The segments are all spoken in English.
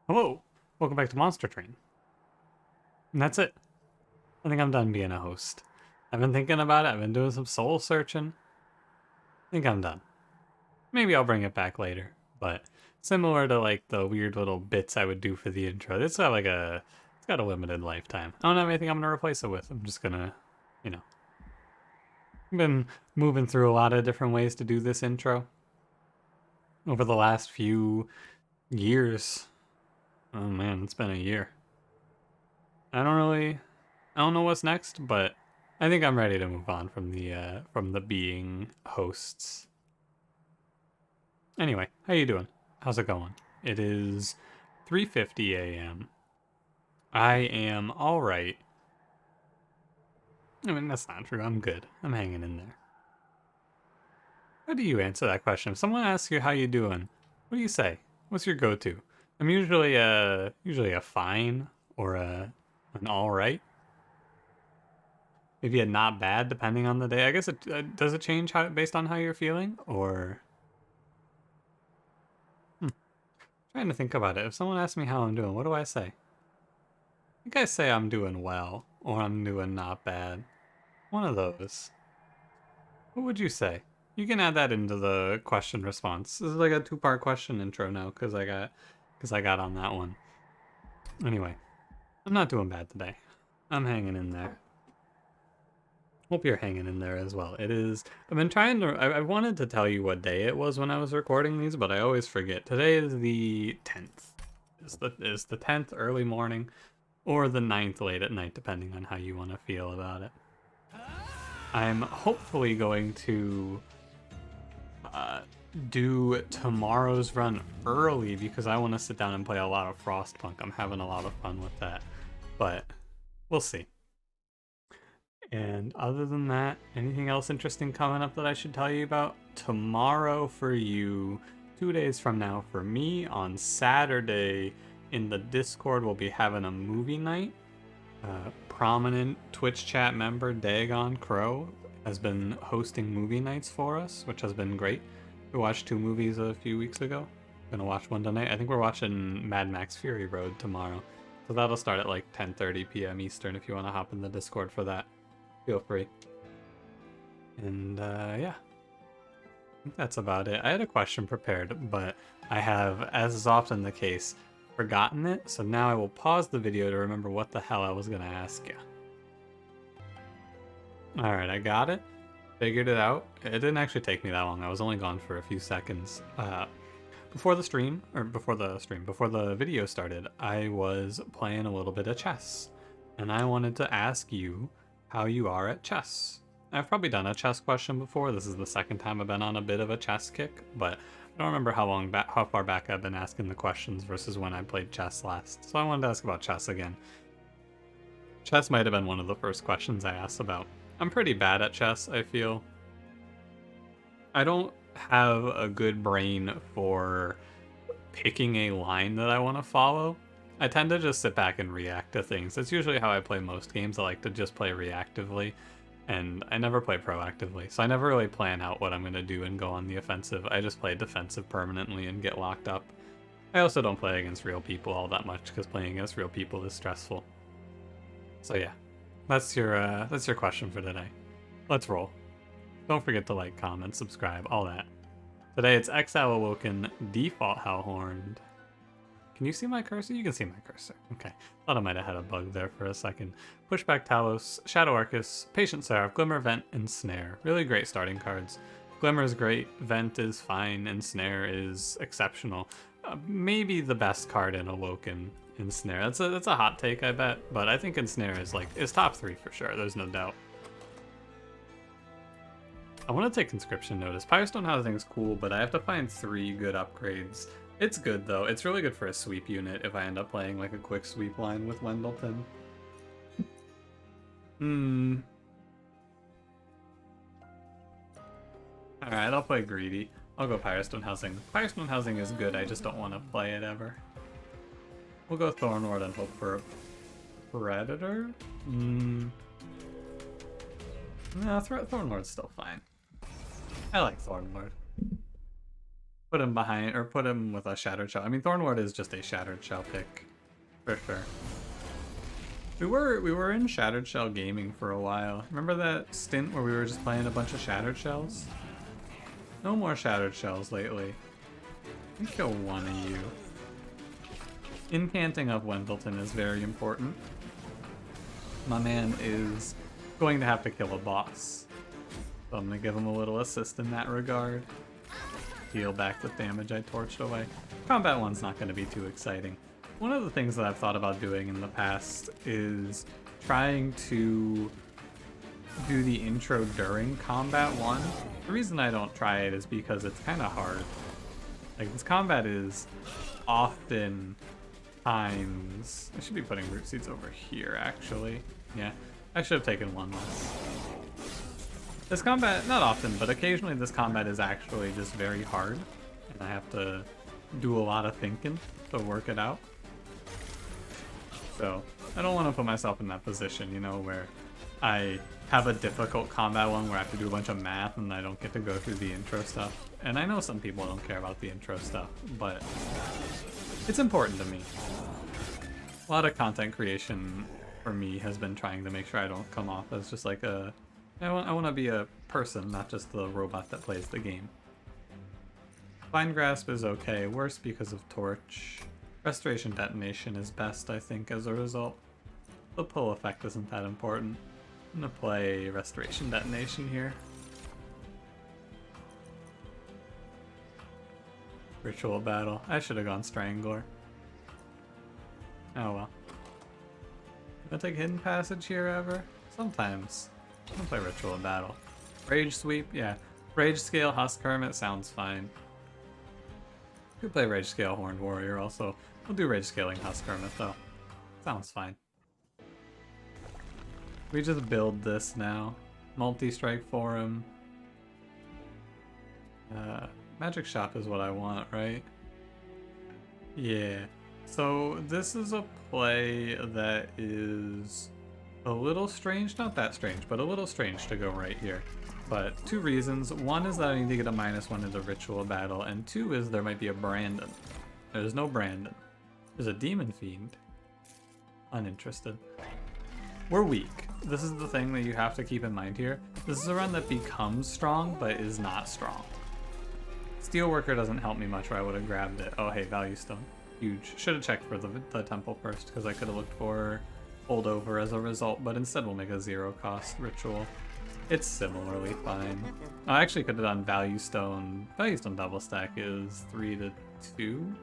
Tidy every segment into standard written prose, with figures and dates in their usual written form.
Hello, welcome back to Monster Train. And that's it. I think I'm done being a host. I've been thinking about it, I've been doing some soul searching. I think I'm done. Maybe I'll bring it back later, but similar to like the weird little bits I would do for the intro, it's got a limited lifetime. I don't have anything I'm gonna replace it with. I'm just gonna, you know, I've been moving through a lot of different ways to do this intro over the last few years. Oh man, it's been a year. I don't know what's next, but I think I'm ready to move on from the being hosts. Anyway, how you doing? How's it going? It is 3:50 a.m. I am all right. I mean, that's not true. I'm good. I'm hanging in there. How do you answer that question? If someone asks you how you doing, what do you say? What's your go-to? I'm usually a fine or an all right. Maybe a not bad depending on the day. I guess it does it change based on how you're feeling or trying to think about it. If someone asks me how I'm doing, what do I say? I think I say I'm doing well or I'm doing not bad. One of those. What would you say? You can add that into the question response. This is like a two-part question intro now because I got on that one. Anyway, I'm not doing bad today. I'm hanging in there. Hope you're hanging in there as well. It is. I've been trying to. I wanted to tell you what day it was when I was recording these, but I always forget. Today is the 10th. Is the 10th early morning, or the 9th late at night, depending on how you want to feel about it. I'm hopefully going to do tomorrow's run early because I want to sit down and play a lot of Frostpunk. I'm having a lot of fun with that, but we'll see. And other than that, anything else interesting coming up that I should tell you about? Tomorrow for you, 2 days from now for me, on Saturday in the Discord, we'll be having a movie night. Prominent Twitch chat member Dagon Crow has been hosting movie nights for us, which has been great. We watched 2 movies a few weeks ago. Gonna watch one tonight. I think we're watching Mad Max Fury Road tomorrow. So that'll start at like 10:30 p.m. Eastern if you want to hop in the Discord for that. Feel free. And yeah, I think that's about it. I had a question prepared, but I have, as is often the case, forgotten it. So now I will pause the video to remember what the hell I was going to ask you. All right, I got it. Figured it out. It didn't actually take me that long. I was only gone for a few seconds. Before the video started, I was playing a little bit of chess. And I wanted to ask you how you are at chess. I've probably done a chess question before. This is the second time I've been on a bit of a chess kick, but I don't remember how far back I've been asking the questions versus when I played chess last. So I wanted to ask about chess again. Chess might have been one of the first questions I asked about. I'm pretty bad at chess, I feel. I don't have a good brain for picking a line that I want to follow. I tend to just sit back and react to things. That's usually how I play most games. I like to just play reactively, and I never play proactively. So I never really plan out what I'm going to do and go on the offensive. I just play defensive permanently and get locked up. I also don't play against real people all that much because playing against real people is stressful. So yeah, that's your question for today. Let's roll. Don't forget to like, comment, subscribe, all that. Today it's Exile Awoken, default Hellhorned. Can you see my cursor? You can see my cursor. Okay. Thought I might have had a bug there for a second. Pushback Talos, Shadow Arcus, Patient Seraph, Glimmer, Vent, and Snare. Really great starting cards. Glimmer is great, Vent is fine, and Snare is exceptional. Maybe the best card in Awoken in Snare. That's a hot take, I bet, but I think Ensnare is top 3 for sure. There's no doubt. I want to take Conscription Notice. Firestone Housing's cool, but I have to find 3 good upgrades. It's good though. It's really good for a sweep unit if I end up playing like a quick sweep line with Wendleton. Alright, I'll play Greedy. I'll go Firestone Housing. Firestone Housing is good, I just don't want to play it ever. We'll go Thornlord and hope for a Predator? No, Thornlord's still fine. I like Thornlord. put him behind, or put him with a Shattered Shell. I mean, Thornward is just a Shattered Shell pick, for sure. We were in Shattered Shell gaming for a while. Remember that stint where we were just playing a bunch of Shattered Shells? No more Shattered Shells lately. Let me kill one of you. Incanting up Wendleton is very important. My man is going to have to kill a boss. So I'm going to give him a little assist in that regard. Heal back with damage I torched away. Combat 1's not going to be too exciting. One of the things that I've thought about doing in the past is trying to do the intro during Combat 1. The reason I don't try it is because it's kind of hard. Like, this combat is often times... I should be putting root seeds over here, actually. Yeah, I should have taken one less. This combat, not often, but occasionally this combat is actually just very hard. And I have to do a lot of thinking to work it out. So, I don't want to put myself in that position, you know, where I have a difficult combat one where I have to do a bunch of math and I don't get to go through the intro stuff. And I know some people don't care about the intro stuff, but it's important to me. A lot of content creation for me has been trying to make sure I don't come off as just like a... I want to be a person, not just the robot that plays the game. Fine Grasp is okay, worse because of Torch. Restoration Detonation is best, I think, as a result. The pull effect isn't that important. I'm gonna play Restoration Detonation here. Ritual Battle. I should have gone Strangler. Oh well. Gonna take Hidden Passage here ever? Sometimes. I'm gonna play Ritual Battle. Rage Sweep? Yeah. Rage Scale Husk Hermit sounds fine. Could play Rage Scale Horned Warrior also. We'll do Rage Scaling Husk Hermit though. Sounds fine. We just build this now. Multi-strike for him. Magic Shop is what I want, right? Yeah. So this is a play that is a little strange. Not that strange, but a little strange to go right here. But two reasons. One is that I need to get a -1 in the Ritual Battle, and two is there might be a Brandon. There's no Brandon. There's a Demon Fiend. Uninterested. We're weak. This is the thing that you have to keep in mind here. This is a run that becomes strong, but is not strong. Steelworker doesn't help me much, or I would have grabbed it. Oh, hey, Value Stone. Huge. Should have checked for the temple first, because I could have looked for Holdover as a result, but instead we'll make a 0-cost ritual. It's similarly fine. I actually could have done Value Stone. Value Stone double stack is 3 to 2.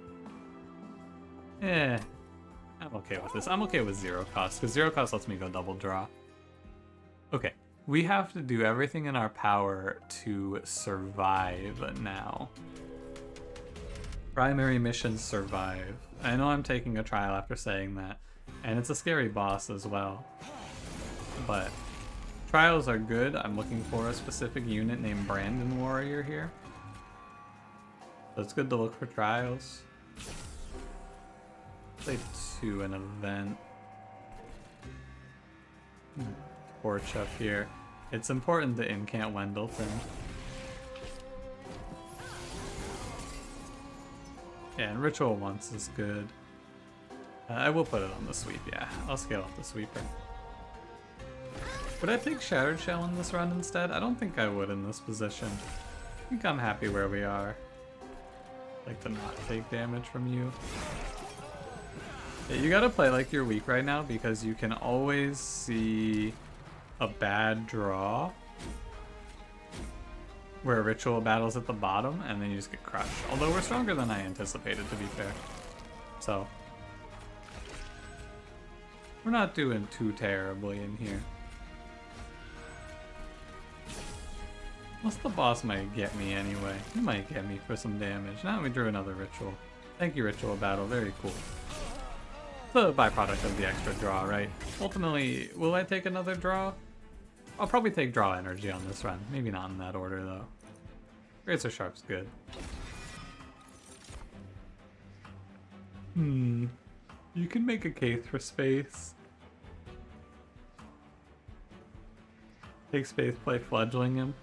I'm okay with this. I'm okay with 0 cost, because 0 cost lets me go double draw. Okay, we have to do everything in our power to survive now. Primary mission, survive. I know I'm taking a trial after saying that, and it's a scary boss as well. But trials are good. I'm looking for a specific unit named Brandon Warrior here. So it's good to look for trials. Play 2 an event. Torch up here. It's important to incant Wendleton. Yeah, and Ritual once is good. I will put it on the sweep, yeah. I'll scale up the sweeper. Would I take Shattered Shell in this run instead? I don't think I would in this position. I think I'm happy where we are. Like to not take damage from you. Yeah, you gotta play like you're weak right now, because you can always see a bad draw where Ritual Battle's at the bottom and then you just get crushed. Although we're stronger than I anticipated, to be fair. So we're not doing too terribly in here. Unless the boss might get me anyway. He might get me for some damage. Now we drew another Ritual. Thank you, Ritual Battle. Very cool. The byproduct of the extra draw, right? Ultimately, will I take another draw? I'll probably take draw energy on this run. Maybe not in that order, though. Razor Sharp's good. You can make a case for space. Take space, play Fledgling him.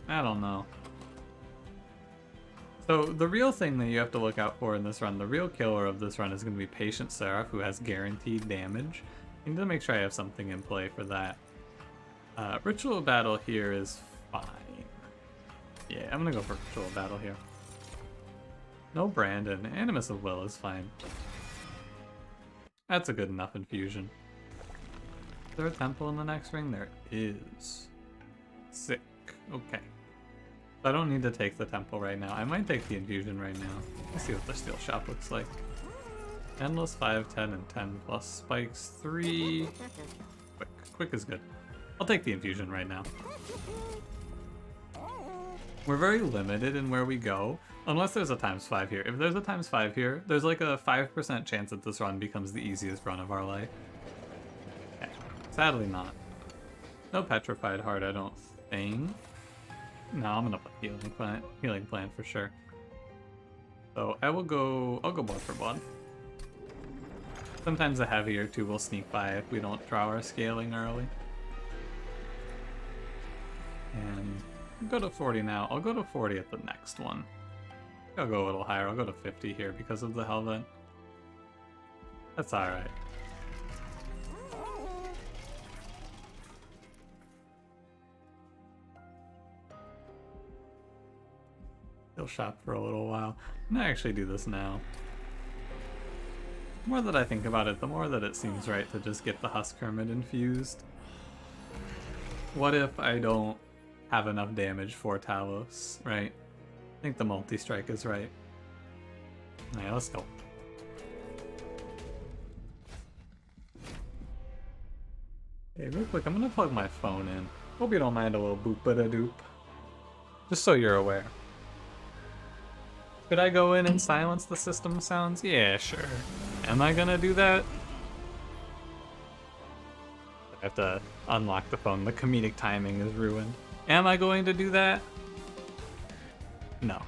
I don't know. So the real thing that you have to look out for in this run, the real killer of this run is going to be Patient Seraph, who has guaranteed damage. I need to make sure I have something in play for that. Ritual Battle here is fine. Yeah, I'm going to go for Ritual Battle here. No Brandon. Animus of Will is fine. That's a good enough infusion. Is there a temple in the next ring? There is. Sick. Okay. So I don't need to take the temple right now. I might take the infusion right now. Let's see what the steel shop looks like. Endless 5, 10, and 10 plus spikes 3. Quick. Quick is good. I'll take the infusion right now. We're very limited in where we go, unless there's a ×5 here. If there's a ×5 here, there's like a 5% chance that this run becomes the easiest run of our life. Okay. Sadly not. No Petrified Heart, I don't think. No, I'm gonna put healing plant for sure. So I'll go blood for blood. Sometimes a heavy or two will sneak by if we don't draw our scaling early. And go to 40 now. I'll go to 40 at the next one. I'll go a little higher. I'll go to 50 here because of the Hellhorned. That's alright. He'll shop for a little while. I'm gonna actually do this now. The more that I think about it, the more that it seems right to just get the Husk Hermit infused. What if I don't have enough damage for Talos, right? I think the multi-strike is right. Alright, let's go. Hey, real quick, I'm gonna plug my phone in. Hope you don't mind a little boop-a-da-doop. Just so you're aware. Could I go in and silence the system sounds? Yeah, sure. Am I gonna do that? I have to unlock the phone. The comedic timing is ruined. Am I going to do that? No.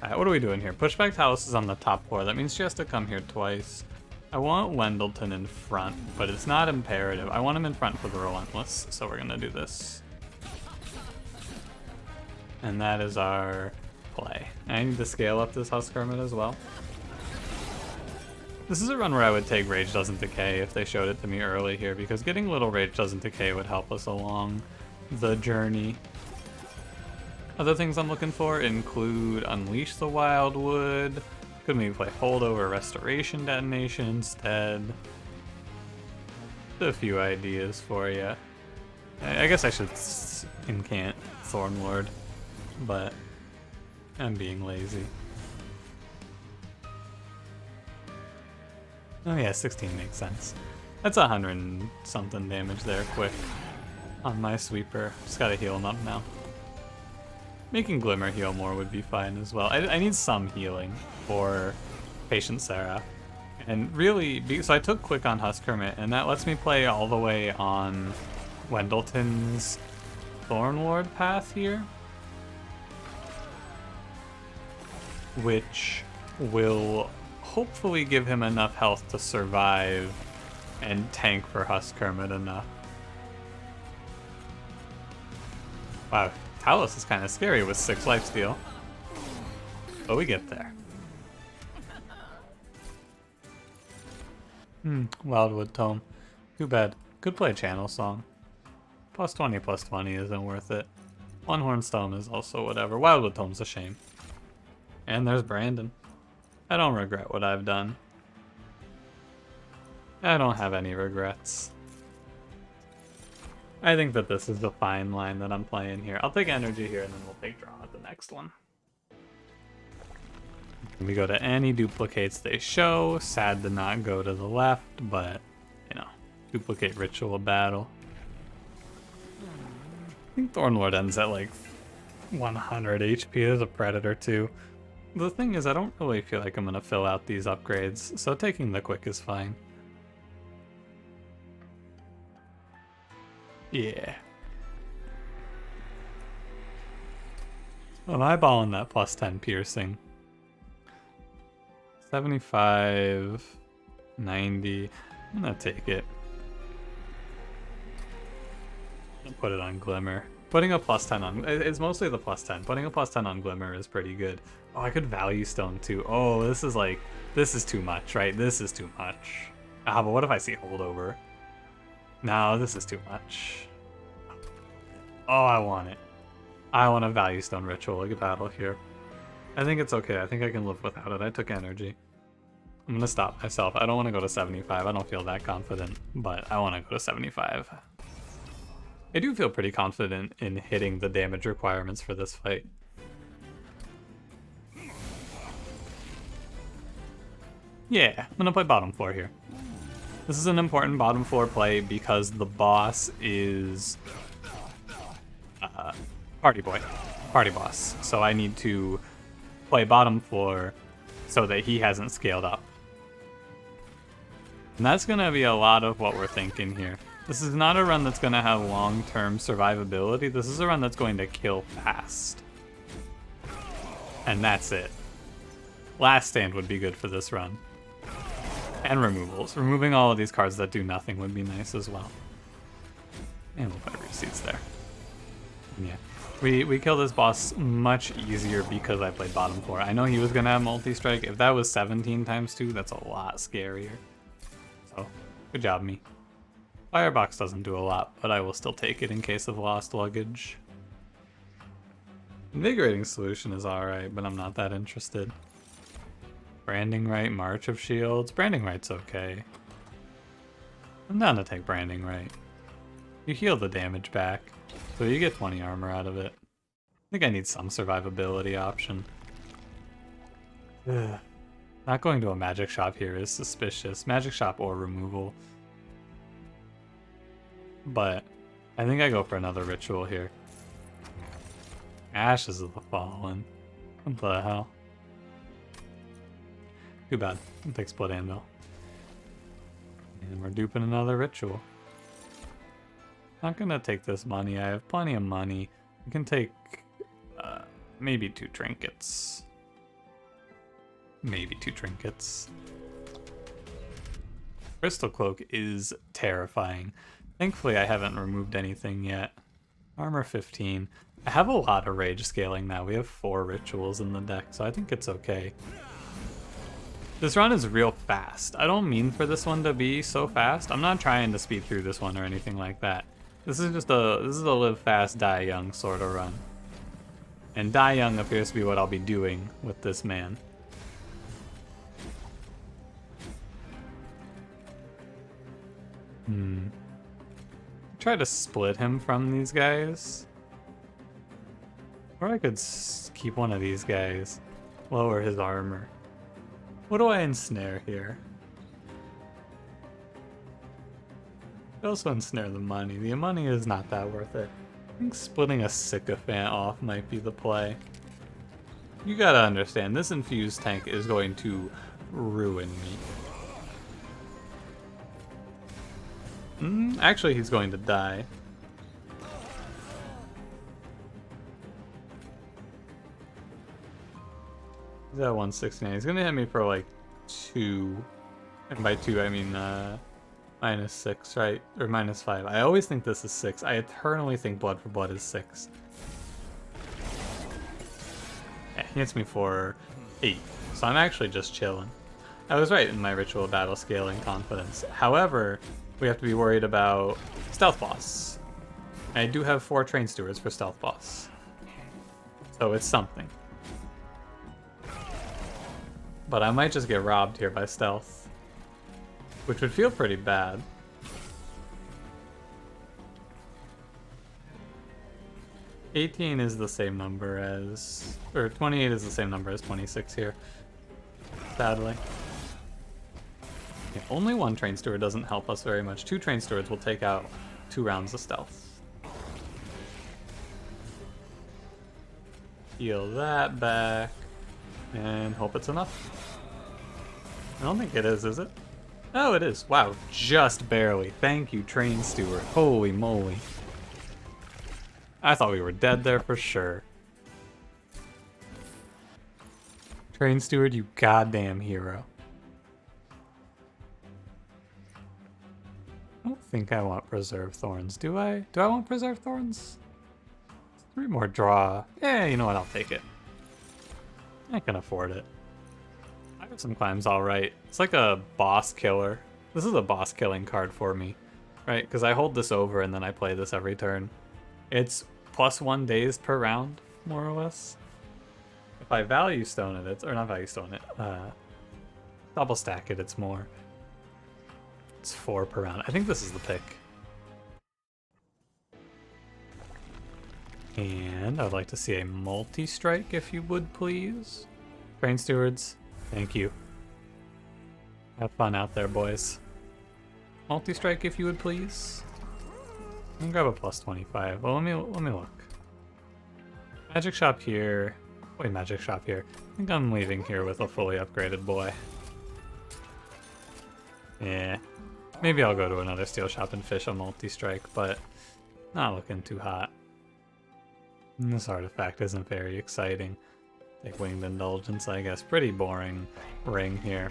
Alright, what are we doing here? Pushback Talos is on the top floor. That means she has to come here twice. I want Wendleton in front, but it's not imperative. I want him in front for the Relentless, so we're gonna do this. And that is our play. I need to scale up this Husk Hermit as well. This is a run where I would take Rage Doesn't Decay if they showed it to me early here, because getting little Rage Doesn't Decay would help us along the journey. Other things I'm looking for include Unleash the Wildwood. Could maybe play Holdover Restoration Detonation instead. Just a few ideas for you. I guess I should incant Thornlord, but I'm being lazy. Oh yeah, 16 makes sense. That's 100 and something damage there, quick, on my sweeper. Just gotta heal him up now. Making Glimmer heal more would be fine as well. I need some healing for Patient Seraph. And really, so I took quick on Husk Hermit, and that lets me play all the way on Wendleton's Thornlord path here, which will hopefully give him enough health to survive and tank for Husk Hermit enough. Wow, Talos is kind of scary with 6 lifesteal, but we get there. Wildwood Tome. Too bad. Could play Channel Song. +20/+20 isn't worth it. One Hornstone is also whatever. Wildwood Tome's a shame. And there's Brandon. I don't regret what I've done. I don't have any regrets. I think that this is the fine line that I'm playing here. I'll take energy here and then we'll take draw at the next one. We go to any duplicates they show. Sad to not go to the left, but, you know, duplicate Ritual Battle. I think Thornlord ends at like 100 HP as a Predator too. The thing is, I don't really feel like I'm going to fill out these upgrades, so taking the quick is fine. Yeah. I'm eyeballing that +10 piercing. 75, 90. I'm gonna take it. I'll put it on Glimmer. Putting a +10 on, it's mostly the +10. Putting a +10 on Glimmer is pretty good. Oh, I could value stone too. Oh, this is like, this is too much, right? This is too much. Ah, but what if I see holdover? No, this is too much. Oh, I want it. I want a value stone ritual like a battle here. I think it's okay. I think I can live without it. I took energy. I'm gonna stop myself. I don't want to go to 75. I don't feel that confident, but I want to go to 75. I do feel pretty confident in hitting the damage requirements for this fight. Yeah, I'm gonna play bottom floor here. This is an important bottom floor play because the boss is party boss. So I need to play bottom floor so that he hasn't scaled up. And that's gonna be a lot of what we're thinking here. This is not a run that's gonna have long-term survivability. This is a run that's going to kill fast. And that's it. Last stand would be good for this run. And removals. Removing all of these cards that do nothing would be nice as well. And we'll put receipts there. Yeah. We kill this boss much easier because I played bottom floor. I know he was gonna have multi-strike. If that was 17 times 2, that's a lot scarier. So, good job, me. Firebox doesn't do a lot, but I will still take it in case of lost luggage. Invigorating Solution is alright, but I'm not that interested. Branding Right, March of Shields. Branding Right's okay. I'm down to take Branding Right. You heal the damage back, so you get 20 armor out of it. I think I need some survivability option. Ugh. Not going to a magic shop here is suspicious. Magic shop or removal. But I think I go for another ritual here. Ashes of the Fallen. What the hell? Too bad. I'll take Split Anvil. And we're duping another ritual. Not gonna take this money. I have plenty of money. We can take maybe 2 trinkets. Maybe 2 trinkets. Crystal Cloak is terrifying. Thankfully, I haven't removed anything yet. Armor 15. I have a lot of rage scaling now. We have 4 rituals in the deck, so I think it's okay. This run is real fast. I don't mean for this one to be so fast. I'm not trying to speed through this one or anything like that. This is just a live fast, die young sort of run. And die young appears to be what I'll be doing with this man. Try to split him from these guys. Or I could keep one of these guys. Lower his armor. What do I ensnare here? I also ensnare the money. The money is not that worth it. I think splitting a sycophant off might be the play. You gotta understand, this infused tank is going to ruin me. Actually, he's going to die. He's at 169. He's gonna hit me for like 2. And by 2, I mean -6, right? Or -5. I always think this is 6. I eternally think Blood for Blood is 6. Yeah, he hits me for 8. So I'm actually just chilling. I was right in my ritual battle scaling confidence. However, we have to be worried about Stealth Boss. I do have 4 Train Stewards for Stealth Boss. So it's something. But I might just get robbed here by Stealth. Which would feel pretty bad. $18 is the same number as... Or 28 is the same number as 26 here. Sadly. Yeah, only 1 Train Steward doesn't help us very much. 2 Train Stewards will take out 2 rounds of Stealth. Heal that back. And hope it's enough. I don't think it is it? Oh, it is. Wow, just barely. Thank you, Train Steward. Holy moly. I thought we were dead there for sure. Train Steward, you goddamn hero. I don't think I want Preserve Thorns. Do I? Do I want Preserve Thorns? 3 more draw. Yeah, you know what? I'll take it. I can afford it. I got some climbs alright. It's like a boss killer. This is a boss killing card for me, right? Because I hold this over and then I play this every turn. It's +1 days per round, more or less. If I value stone it, it's, or not value stone it, double stack it, it's more. It's 4 per round. I think this is the pick. And I'd like to see a multi-strike, if you would, please. Train stewards, thank you. Have fun out there, boys. Multi-strike, if you would, please. I'm gonna grab a +25. Well, let me look. Magic shop here. Wait, magic shop here. I think I'm leaving here with a fully upgraded boy. Yeah. Maybe I'll go to another steel shop and fish a multi-strike, but not looking too hot. And this artifact isn't very exciting. Take Winged Indulgence, I guess. Pretty boring ring here.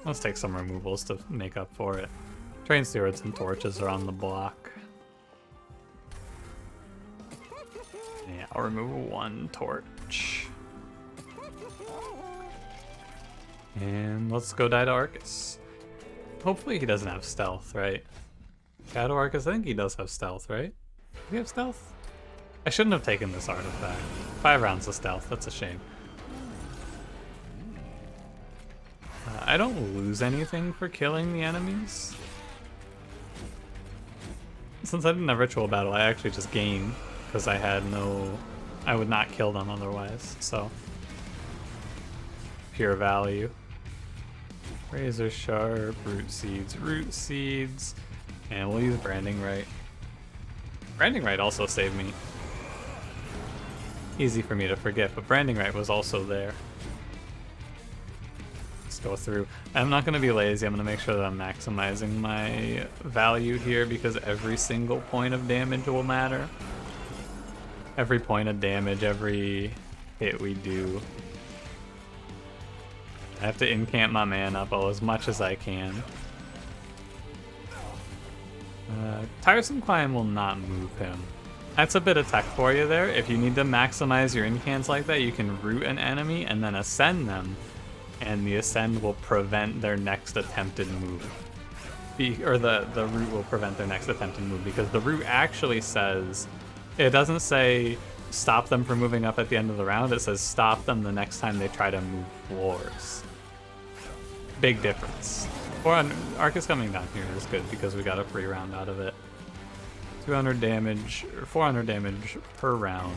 Let's take some removals to make up for it. Train stewards and torches are on the block. Yeah, I'll remove 1 torch. And let's go die to Arcus. Hopefully he doesn't have stealth, right? Shadow Arcus, I think he does have stealth, right? Does he have stealth? I shouldn't have taken this artifact. 5 rounds of stealth, that's a shame. I don't lose anything for killing the enemies. Since I didn't have ritual battle, I actually just gain, because I had no... I would not kill them otherwise, so... Pure value. Razor Sharp, Root Seeds, and we'll use Branding Right. Branding Right also saved me. Easy for me to forget, but Branding Right was also there. Let's go through. I'm not going to be lazy, I'm going to make sure that I'm maximizing my value here because every single point of damage will matter. Every point of damage, every hit we do. I have to incamp my man up as much as I can. Tiresome Climb will not move him. That's a bit of tech for you there. If you need to maximize your incants like that, you can root an enemy and then ascend them, and the ascend will prevent their next attempted move. Or the root will prevent their next attempted move, because the root actually says, it doesn't say stop them from moving up at the end of the round, it says stop them the next time they try to move floors. Big difference. Arcus coming down here is good because we got a free round out of it. 200 damage, or 400 damage per round.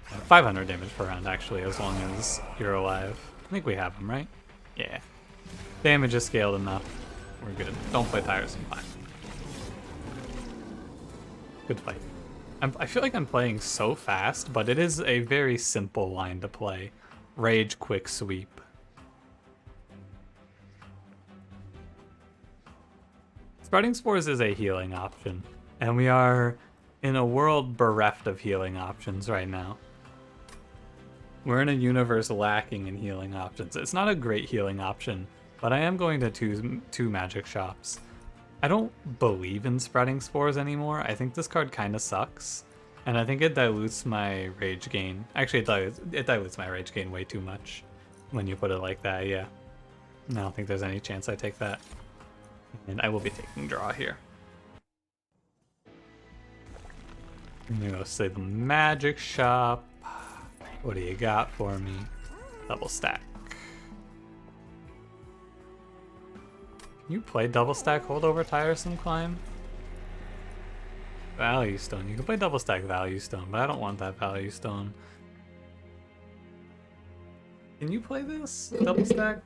500 damage per round, actually, as long as you're alive. I think we have him, right? Yeah. Damage is scaled enough. We're good. Don't play Tiresome Climb. Good fight. I feel like I'm playing so fast, but it is a very simple line to play. Rage, quick sweep. Sprouting Spores is a healing option, and we are in a world bereft of healing options right now. We're in a universe lacking in healing options. It's not a great healing option, but I am going to two magic shops. I don't believe in Sprouting Spores anymore. I think this card kind of sucks, and I think it dilutes my rage gain. Actually, it dilutes my rage gain way too much when you put it like that, yeah. I don't think there's any chance I take that. And I will be taking draw here. I'm gonna go say the magic shop. What do you got for me? Double stack. Can you play double stack holdover Tiresome Climb? Value Stone. You can play double stack Value Stone, but I don't want that Value Stone. Can you play this? Double stack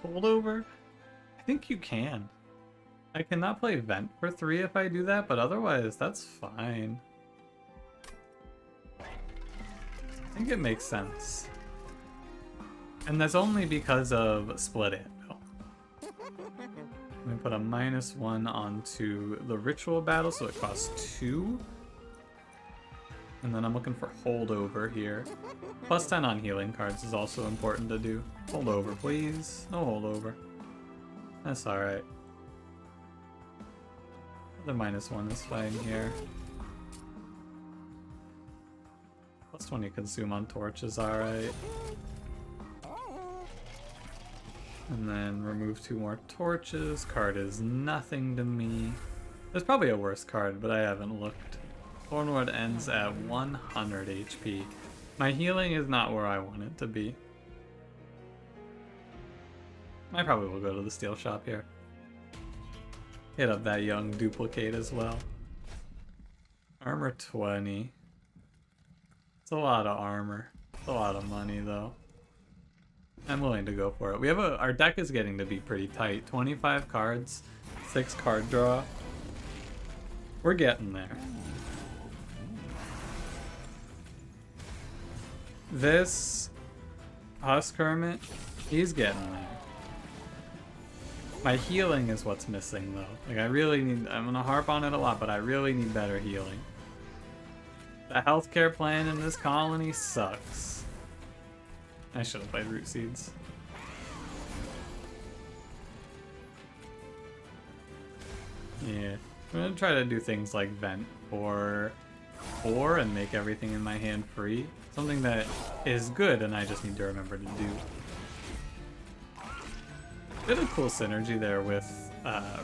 holdover? I think you can. I cannot play Vent for 3 if I do that, but otherwise that's fine. I think it makes sense. And that's only because of Split Anvil. I'm gonna put a -1 onto the Ritual Battle, so it costs 2. And then I'm looking for Holdover here. +10 on healing cards is also important to do. Holdover, please. No Holdover. That's alright. The -1 is fine here. +20 consume on torch is alright. And then remove 2 more torches. Card is nothing to me. There's probably a worse card, but I haven't looked. Hellhorned ends at 100 HP. My healing is not where I want it to be. I probably will go to the steel shop here. Hit up that young duplicate as well. Armor 20. It's a lot of armor. It's a lot of money though. I'm willing to go for it. We have our deck is getting to be pretty tight. 25 cards, 6 card draw. We're getting there. This Husk Hermit, he's getting there. My healing is what's missing though. Like I really need, I'm gonna harp on it a lot, but I really need better healing. The healthcare plan in this colony sucks. I should have played Root Seeds. Yeah, I'm gonna try to do things like Vent for 4 and make everything in my hand free. Something that is good and I just need to remember to do. Bit of cool synergy there with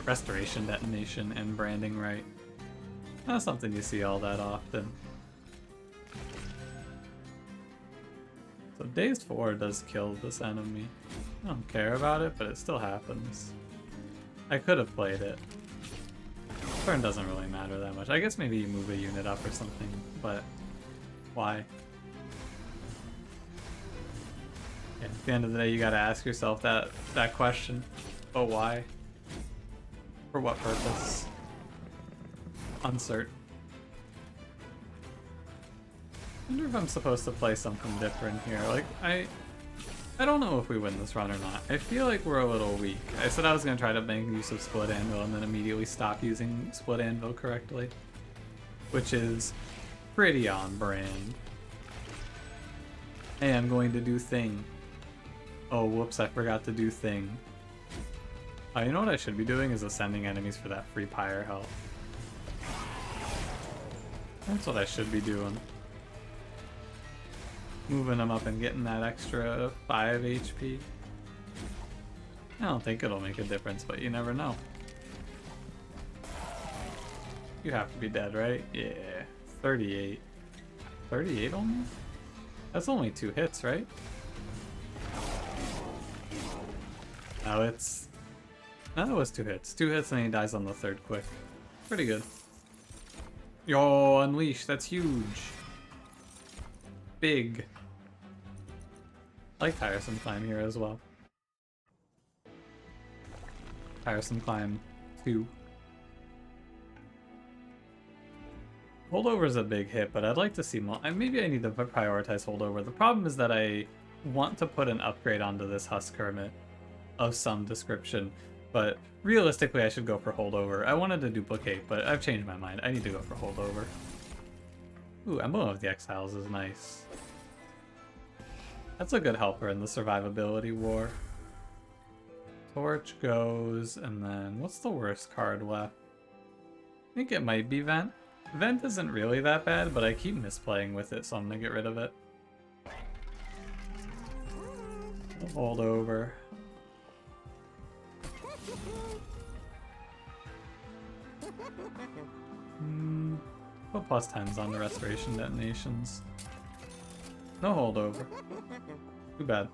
Restoration Detonation and Branding Right. Not something you see all that often. So Dazed 4 does kill this enemy. I don't care about it, but it still happens. I could have played it. Turn doesn't really matter that much. I guess maybe you move a unit up or something, but why? Yeah, at the end of the day, you gotta ask yourself that question. But why? For what purpose? Uncertain. I wonder if I'm supposed to play something different here. Like, I don't know if we win this run or not. I feel like we're a little weak. I said I was gonna try to make use of Split Anvil and then immediately stop using Split Anvil correctly. Which is pretty on brand. Hey, I'm going to do thing. Oh, whoops, I forgot to do thing. You know what I should be doing is ascending enemies for that free pyre health. That's what I should be doing. Moving them up and getting that extra 5 HP. I don't think it'll make a difference, but you never know. You have to be dead, right? Yeah. 38. 38 only? That's only 2 hits, right? No, it's... No, it was 2 hits. 2 hits and he dies on the 3rd quick. Pretty good. Yo, Unleash, that's huge. Big. I like Tiresome Climb here as well. Tiresome Climb 2. Holdover is a big hit, but I'd like to see more. Maybe I need to prioritize Holdover. The problem is that I want to put an upgrade onto this Husk Hermit of some description, but realistically I should go for Holdover. I wanted to duplicate, but I've changed my mind. I need to go for Holdover. Ooh, Emblem of the Exiles is nice. That's a good helper in the survivability war. Torch goes, and then what's the worst card left? I think it might be Vent. Vent isn't really that bad, but I keep misplaying with it, so I'm gonna get rid of it. Hold over. Put +10s on the Restoration Detonations. No holdover. Too bad.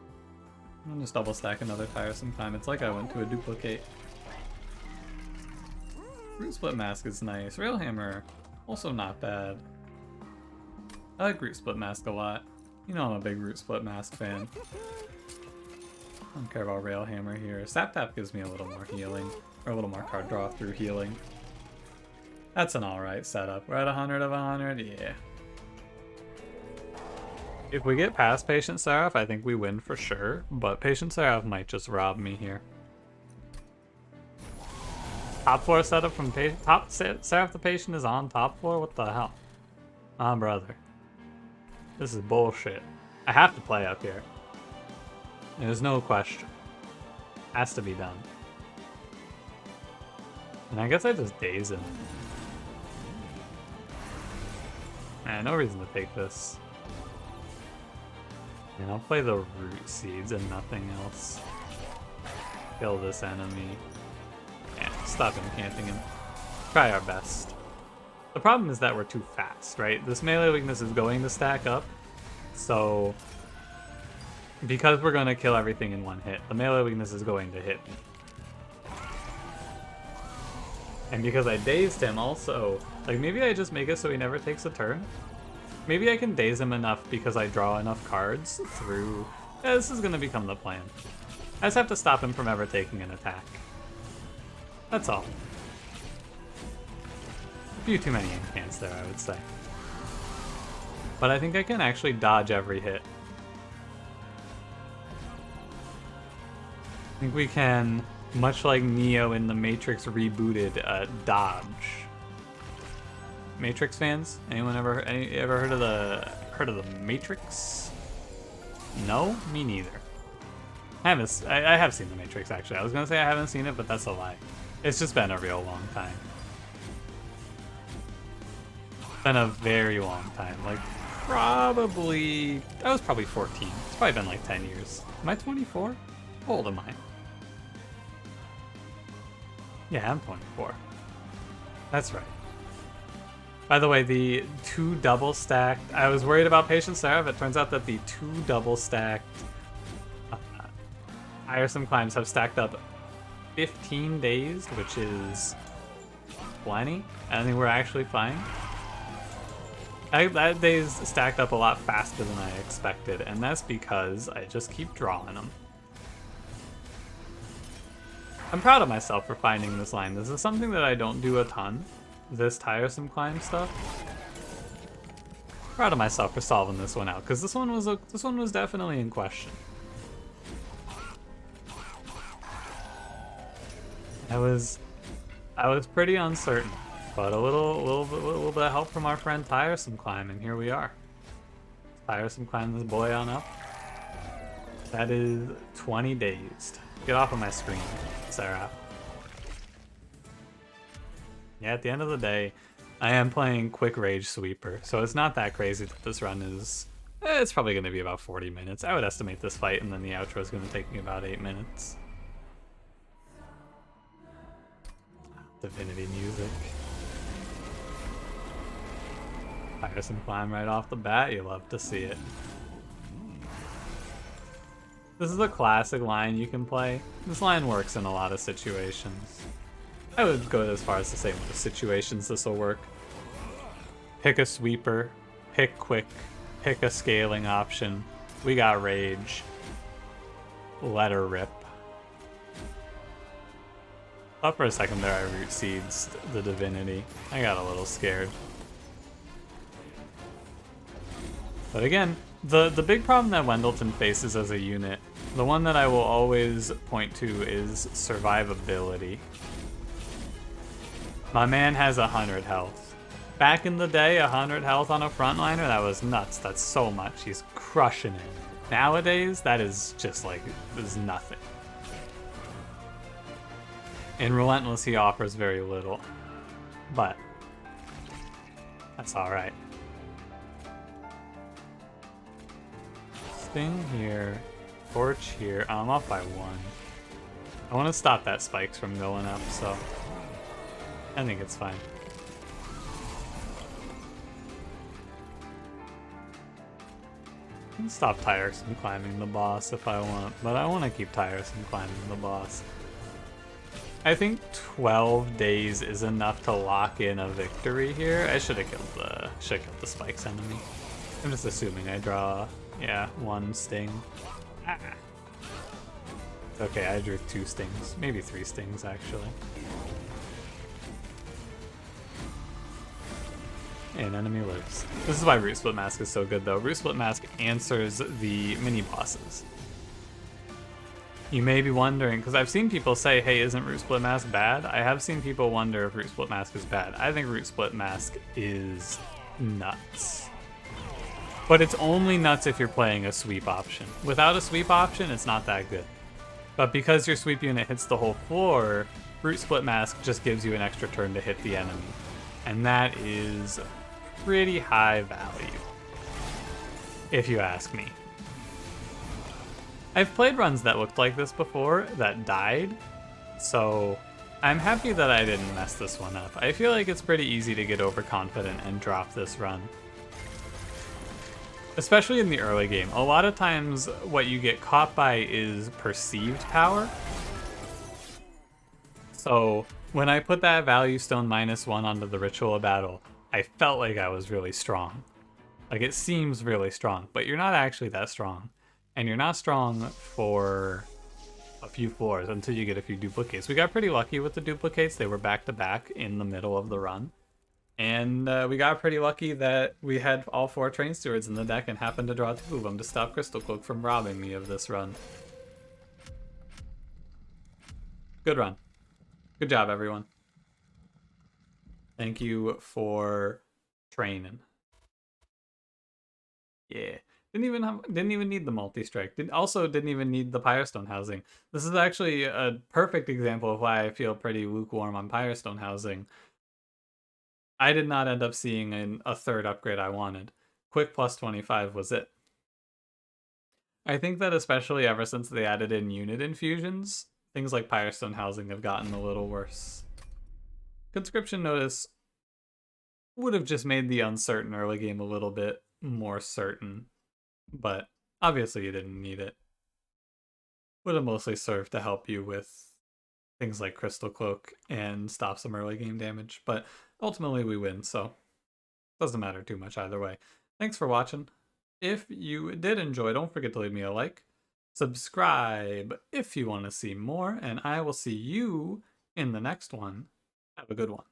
I'll just double stack another Tiresome Climb. It's like I went to a duplicate. Root Split Mask is nice. Railhammer, also not bad. I like Root Split Mask a lot. You know I'm a big Root Split Mask fan. I don't care about Railhammer here. Sap Tap gives me a little more healing, or a little more card draw through healing. That's an alright setup. We're at 100 of 100, yeah. If we get past Patient Seraph, I think we win for sure, but Patient Seraph might just rob me here. Top floor setup from Seraph the Patient is on top floor? What the hell? Brother. This is bullshit. I have to play up here. There's no question. Has to be done. And I guess I just daze him. No reason to take this. And I'll play the root seeds and nothing else. Kill this enemy. Yeah, stop him camping him. Try our best. The problem is that we're too fast, right? This melee weakness is going to stack up. So, because we're going to kill everything in one hit, the melee weakness is going to hit me. And because I dazed him also, like maybe I just make it so he never takes a turn? Maybe I can daze him enough because I draw enough cards through... Yeah, this is going to become the plan. I just have to stop him from ever taking an attack. That's all. A few too many incants there, I would say. But I think I can actually dodge every hit. I think we can, much like Neo in the Matrix rebooted, dodge. Matrix fans? Anyone ever heard of the Matrix? No, me neither. I have seen the Matrix actually. I was gonna say I haven't seen it, but that's a lie. It's just been a real long time. It's been a very long time. Like I was probably 14. It's probably been like 10 years. Am I 24? How old am I? Yeah, I'm 24. That's right. By the way, the 2 double stacked... I was worried about Patient Seraph. It turns out that the 2 double stacked Tiresome Climbs have stacked up 15 days, which is plenty. I think we're actually fine. That day's stacked up a lot faster than I expected, and that's because I just keep drawing them. I'm proud of myself for finding this line. This is something that I don't do a ton. This Tiresome Climb stuff. Proud of myself for solving this one out, because this one was definitely in question. I was pretty uncertain, but a little bit of help from our friend Tiresome Climb, and here we are. Tiresome Climb this boy on up. That is 20 dazed. Get off of my screen, Sarah. Yeah, at the end of the day, I am playing Quick Rage Sweeper, so it's not that crazy that this run is... It's probably going to be about 40 minutes. I would estimate this fight, and then the outro is going to take me about 8 minutes. Divinity music. Tiresome Climb right off the bat, you love to see it. This is a classic line you can play. This line works in a lot of situations. I would go as far as to say most situations this will work. Pick a sweeper, pick quick, pick a scaling option. We got rage. Let her rip. Thought for a second there I root seeds the Divinity. I got a little scared. But again, the big problem that Wendleton faces as a unit, the one that I will always point to is survivability. My man has 100 health. Back in the day, 100 health on a frontliner, that was nuts. That's so much. He's crushing it. Nowadays, that is just like, there's nothing. In Relentless, he offers very little. But that's alright. Sting here. Torch here. I'm up by 1. I want to stop that spikes from going up, so I think it's fine. I can stop Tiresome climbing the boss if I want, but I want to keep Tiresome climbing the boss. I think 12 days is enough to lock in a victory here. I should have killed the spikes enemy. I'm just assuming I draw, yeah, 1 sting. Ah. Okay, I drew 2 stings, maybe 3 stings actually. And enemy lives. This is why Root Split Mask is so good though. Root Split Mask answers the mini bosses. You may be wondering, because I've seen people say, hey, isn't Root Split Mask bad? I have seen people wonder if Root Split Mask is bad. I think Root Split Mask is nuts. But it's only nuts if you're playing a sweep option. Without a sweep option, it's not that good. But because your sweep unit hits the whole floor, Brute Split Mask just gives you an extra turn to hit the enemy, and that is pretty high value, if you ask me. I've played runs that looked like this before that died, so I'm happy that I didn't mess this one up. I feel like it's pretty easy to get overconfident and drop this run, especially in the early game. A lot of times what you get caught by is perceived power. So when I put that value stone -1 onto the Ritual of Battle, I felt like I was really strong. Like, it seems really strong, but you're not actually that strong. And you're not strong for a few floors until you get a few duplicates. We got pretty lucky with the duplicates. They were back to back in the middle of the run. And we got pretty lucky that we had all 4 Train Stewards in the deck and happened to draw 2 of them to stop Crystal Cloak from robbing me of this run. Good run. Good job, everyone. Thank you for training. Yeah. Didn't even need the multi-strike. Also didn't even need the Pyrestone housing. This is actually a perfect example of why I feel pretty lukewarm on Pyrestone housing. I did not end up seeing a third upgrade I wanted. Quick plus 25 was it. I think that especially ever since they added in unit infusions, things like Pyrestone housing have gotten a little worse. Conscription Notice would have just made the uncertain early game a little bit more certain, but obviously you didn't need it. Would have mostly served to help you with things like Crystal Cloak and stop some early game damage, but ultimately we win, so doesn't matter too much either way. Thanks for watching. If you did enjoy, don't forget to leave me a like. Subscribe if you want to see more, and I will see you in the next one. Have a good one.